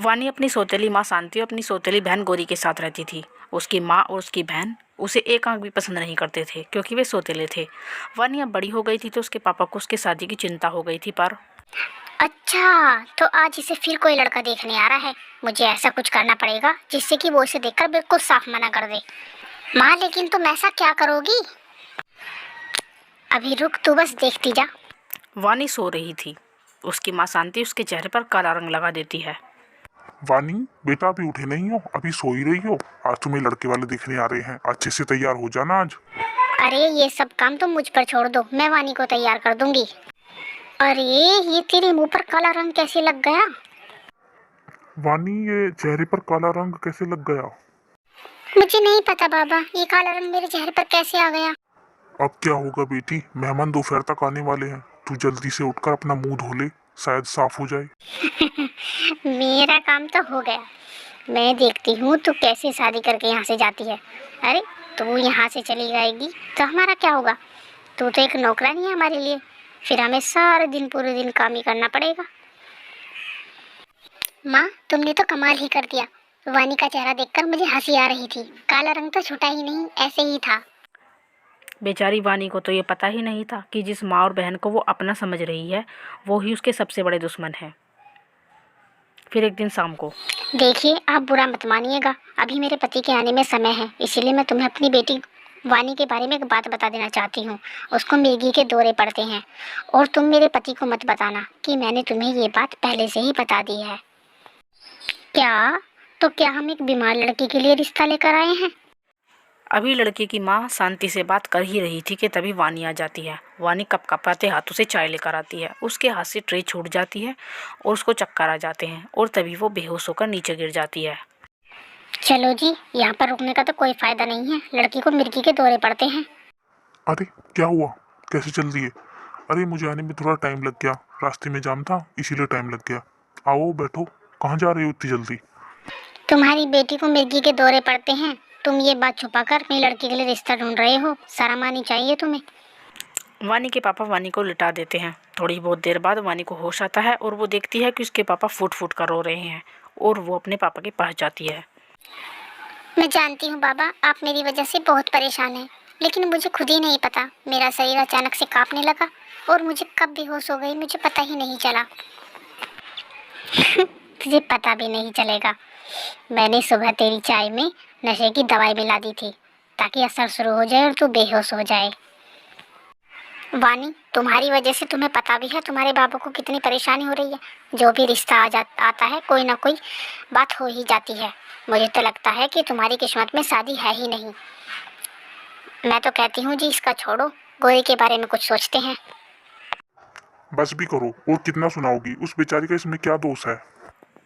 वानी अपनी सौतेली माँ शांति और अपनी सौतेली बहन गौरी के साथ रहती थी। उसकी माँ और उसकी बहन उसे एक आंख भी पसंद नहीं करते थे क्योंकि वे सौतेले थे। वानी अब बड़ी हो गई थी तो उसके पापा को उसके शादी की चिंता हो गई थी। पर अच्छा, तो आज इसे फिर कोई लड़का देखने आ रहा है। मुझे ऐसा कुछ करना पड़ेगा जिससे कि वो इसे देखकर बिल्कुल साफ मना कर दे। माँ, लेकिन तुम ऐसा क्या करोगी? अभी रुक, तू बस देखती जा। वानी सो रही थी। उसकी माँ शांति उसके चेहरे पर काला रंग लगा देती है। वानी बेटा, अभी उठे नहीं हो? अभी सो ही रही हो? आज तुम्हें लड़के वाले देखने आ रहे हैं, अच्छे से तैयार हो जाना आज। अरे ये सब काम तुम मुझ पर छोड़ दो, मैं वानी को तैयार कर दूंगी। अरे ये तेरे मुंह पर काला रंग कैसे लग गया? वानी, ये चेहरे पर काला रंग कैसे लग गया? मुझे नहीं पता बाबा, ये काला रंग मेरे चेहरे पर कैसे आ गया। अब क्या होगा बेटी, मेहमान दोपहर तक आने वाले हैं। तू जल्दी से उठकर अपना मुंह धो ले, शायद साफ हो जाए। मेरा काम तो हो गया। मैं देखती हूँ तू कैसे शादी करके यहाँ से जाती है। अरे तू यहाँ से चली जाएगी तो हमारा क्या होगा? तू तो एक नौकरानी है हमारे लिए, फिर हमें सारे दिन पूरे दिन काम ही करना पड़ेगा। माँ, तुमने तो कमाल ही कर दिया। वानी का चेहरा देखकर मुझे हंसी आ रही थी। काला रंग तो छूटा ही नहीं, ऐसे ही था। बेचारी वानी को तो ये पता ही नहीं था कि जिस माँ और बहन को वो अपना समझ रही है वो ही उसके सबसे बड़े दुश्मन है। फिर एक दिन शाम को, देखिए, आप बुरा मत मानिएगा, अभी मेरे पति के आने में समय है, इसीलिए मैं तुम्हें अपनी बेटी वानी के बारे में एक बात बता देना चाहती हूँ। उसको मिर्गी के दौरे पड़ते हैं और तुम मेरे पति को मत बताना कि मैंने तुम्हें ये बात पहले से ही बता दी है। क्या? तो क्या हम एक बीमार लड़की के लिए रिश्ता लेकर आए हैं? अभी लड़के की माँ शांति से बात कर ही रही थी कि तभी वानी आ जाती है। वानी कपकपाते हाथों से चाय लेकर आती है। उसके हाथ से ट्रे छूट जाती है और उसको चक्कर आ जाते हैं और तभी वो बेहोश होकर नीचे गिर जाती है। चलो जी, यहाँ पर रुकने का तो कोई फायदा नहीं है, लड़की को मिर्गी के दौरे पड़ते हैं। अरे क्या हुआ, कैसे चल दिए? अरे मुझे आने में थोड़ा टाइम लग गया, रास्ते में जाम था इसीलिए टाइम लग गया। आओ बैठो, कहाँ जा रही हो इतनी जल्दी? तुम्हारी बेटी को मिर्गी के दौरे पड़ते हैं, तुम ये बात छुपाकर अपनी लड़की के लिए रिश्ता ढूंढ रहे हो। शर्म आनी चाहिए तुम्हें। वानी के पापा वानी को लिटा देते हैं। थोड़ी बहुत देर बाद वानी को होश आता है और वो देखती है कि उसके पापा फूट फूट कर रो रहे हैं और वो अपने पापा के पास जाती है। मैं जानती हूँ बाबा, आप मेरी वजह से बहुत परेशान हैं, लेकिन मुझे खुद ही नहीं पता, मेरा शरीर अचानक से कांपने लगा और मुझे कब बेहोश हो गई मुझे पता ही नहीं चला। तुझे पता भी नहीं चलेगा। मैंने सुबह तेरी चाय में नशे की दवाई मिला दी थी ताकि असर शुरू हो जाए और तू बेहोश हो जाए। वानी, तुम्हारी वजह से तुम्हें पता भी है तुम्हारे बाबू को कितनी परेशानी हो रही है। जो भी रिश्ता आता है कोई ना कोई बात हो ही जाती है। मुझे तो लगता है कि तुम्हारी किस्मत में शादी है ही नहीं। मैं तो कहती हूँ जी, इसका छोड़ो, गोरी के बारे में कुछ सोचते हैं। बस भी करो, और कितना सुनाओगी? उस बेचारी का इसमें क्या दोष है?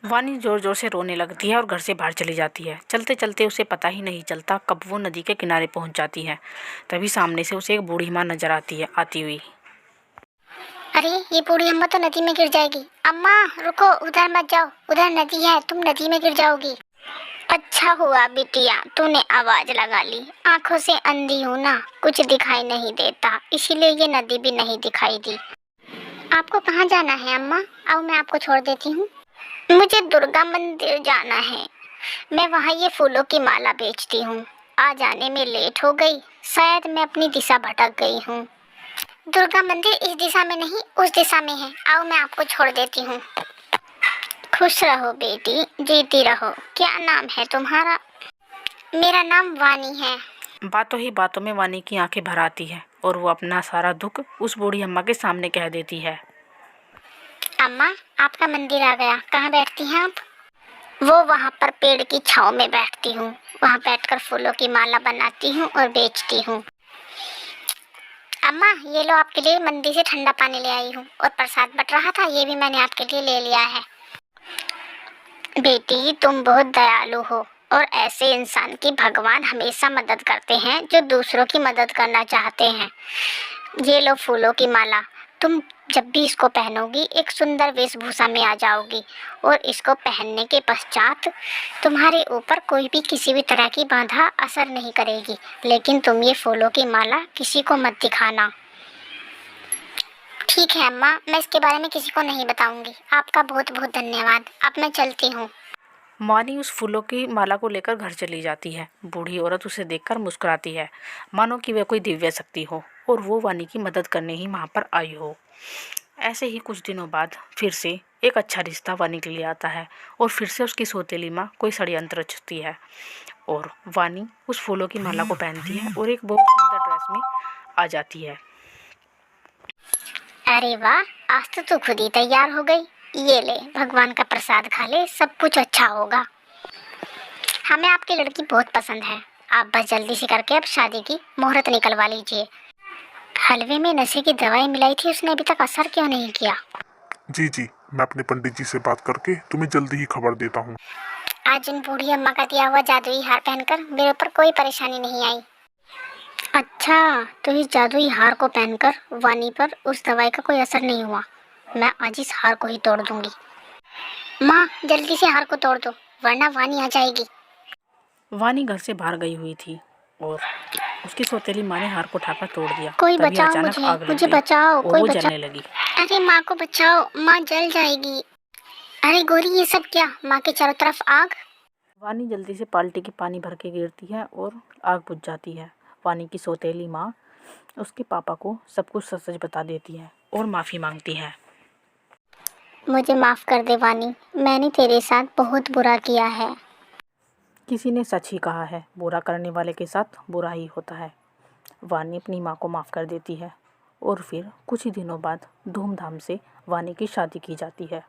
वानी जोर जोर से रोने लगती है और घर से बाहर चली जाती है। चलते चलते उसे पता ही नहीं चलता कब वो नदी के किनारे पहुंच जाती है। तभी सामने से उसे एक बूढ़ी माँ नजर आती हुई। अरे ये बूढ़ी अम्मा तो नदी में गिर जाएगी। अम्मा रुको, उधर मत जाओ, उधर नदी है, तुम नदी में गिर जाओगी। अच्छा हुआ बिटिया तूने आवाज लगा ली, आंखों से अंधी हूँ ना, कुछ दिखाई नहीं देता, इसीलिए ये नदी भी नहीं दिखाई दी। आपको कहाँ जाना है अम्मा? आओ मैं आपको छोड़ देती हूँ। मुझे दुर्गा मंदिर जाना है, मैं वहाँ ये फूलों की माला बेचती हूँ। आ जाने में लेट हो गई, शायद मैं अपनी दिशा भटक गई हूँ। दुर्गा मंदिर इस दिशा में नहीं, उस दिशा में है। आओ मैं आपको छोड़ देती हूँ। खुश रहो बेटी, जीती रहो। क्या नाम है तुम्हारा? मेरा नाम वानी है। बातों ही बातों में वानी की आंखें भर आती है और वो अपना सारा दुख उस बूढ़ी अम्मा के सामने कह देती है। अम्मा, आपका मंदिर आ गया, कहाँ बैठती हैं आप? वो वहाँ पर पेड़ की छांव में बैठती हूँ, वहाँ बैठकर फूलों की माला बनाती हूँ और बेचती हूँ। अम्मा ये लो, आपके लिए मंदिर से ठंडा पानी ले आई हूँ, और प्रसाद बट रहा था ये भी मैंने आपके लिए ले लिया है। बेटी तुम बहुत दयालु हो, और ऐसे इंसान की भगवान हमेशा मदद करते हैं जो दूसरों की मदद करना चाहते हैं। ये लो फूलों की माला, तुम जब भी इसको पहनोगी एक सुंदर वेशभूषा में आ जाओगी, और इसको पहनने के पश्चात तुम्हारे ऊपर कोई भी किसी भी तरह की बाधा असर नहीं करेगी। लेकिन तुम ये फूलों की माला किसी को मत दिखाना। ठीक है अम्मा, मैं इसके बारे में किसी को नहीं बताऊंगी। आपका बहुत बहुत धन्यवाद। अब मैं चलती हूँ। वानी उस फूलों की माला को लेकर घर चली जाती है। बूढ़ी औरत उसे देखकर मुस्कुराती है, मानो कि वह कोई दिव्य शक्ति हो और वो वानी की मदद करने ही वहाँ पर आई हो। ऐसे ही कुछ दिनों बाद फिर से एक अच्छा रिश्ता वानी के लिए आता है और फिर से उसकी सौतेली माँ कोई षड्यंत्र रचती है और वानी उस फूलों की माला को पहनती है और एक बहुत सुंदर ड्रेस में आ जाती है। अरे वाह, आज तो तू खुद ही तैयार हो गई। ये ले, भगवान का प्रसाद खा ले, सब कुछ अच्छा होगा। हमें आपकी लड़की बहुत पसंद है। आप बस जल्दी से करके अब शादी की मुहूर्त निकलवा लीजिए। हलवे में नशे की दवाई मिलाई थी, उसने अभी तक असर क्यों नहीं किया? जी जी, मैं अपने पंडित जी से बात करके तुम्हें जल्दी ही खबर देता हूँ। आज उन बूढ़ी अम्मा का दिया हुआ जादुई हार पहनकर मेरे ऊपर कोई परेशानी नहीं आई। अच्छा, तो इस जादुई हार को पहनकर वानी पर उस दवाई का कोई असर नहीं हुआ। मैं आज इस हार को ही तोड़ दूंगी। माँ, जल्दी से हार को तोड़ दो, वरना वानी आ जाएगी। वानी घर से बाहर गई हुई थी और उसकी सौतेली माँ ने हार को उठाकर तोड़ दिया। कोई तभी बचाओ अचानक मुझे, आग लग मुझे गई बचाओ, और कोई वो बचाओ। जलने लगी। अरे माँ को बचाओ, माँ जल जाएगी। अरे गोरी, ये सब क्या? माँ के चारों तरफ आग। वानी जल्दी से बाल्टी की पानी भर के गिरती है और आग बुझ जाती है। वानी की सौतेली माँ उसके पापा को सब कुछ सच सच बता देती है और माफ़ी मांगती है। मुझे माफ कर दे वानी, मैंने तेरे साथ बहुत बुरा किया है। किसी ने सच ही कहा है, बुरा करने वाले के साथ बुरा ही होता है। वानी अपनी माँ को माफ़ कर देती है और फिर कुछ ही दिनों बाद धूमधाम से वानी की शादी की जाती है।